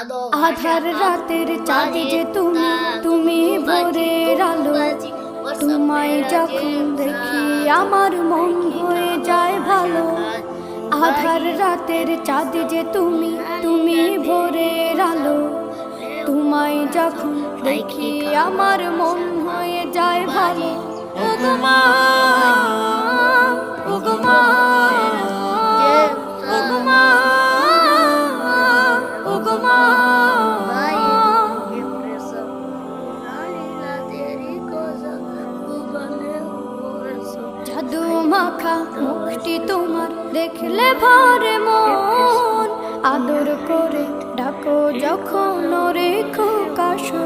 আধার রাতের চাঁদ যে তুমি, তুমি ভোরের আলো। তোমায় যখন দেখি আমার মন হয়ে যায় ভালো। আধার রাতের চাঁদ যে তুমি, তুমি ভোরের আলো। তোমায় যখন দেখি আমার মন হয়ে যায় ভালো। ওগো মা, ওগো মা, ওগো মা, ওগো মা। জাদু মাখা মুখটি তোমার দেখলে ভরে মন। আদর করে ডাকো যখন রেখো কাশো।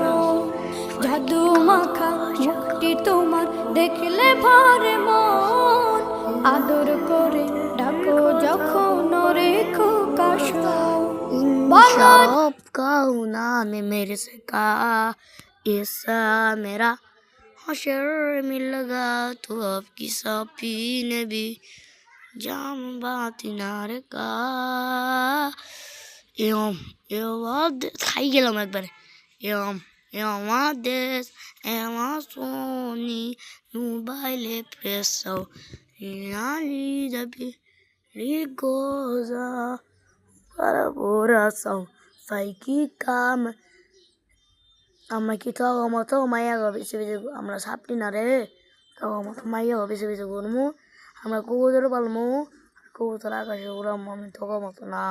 জাদু মাখা মুখটি তোমার দেখলে ভরে মন। আদর করে ডাকো যখন রেখো কাশো। सबका उन्होंने मेरे से कहा ऐसा मेरा हशर मिल लगा तो अब की सपी ने भी जाम बात नारे का एवं एवं खाई गेलाम একবারে एवं एवं देश एवं सोनी मोबाइले प्रेसो नाली दबी रिगोजा para coração sai que cama আমরা কি তো মতো মাইয়া গবে বেশি বেশি আমরা সাপটি না রে তো মতো মাইয়া গবে বেশি বেশি করমু আমরা কবুতর পালমু কবুতর আকাশে উড়াম আমি তো মতো না।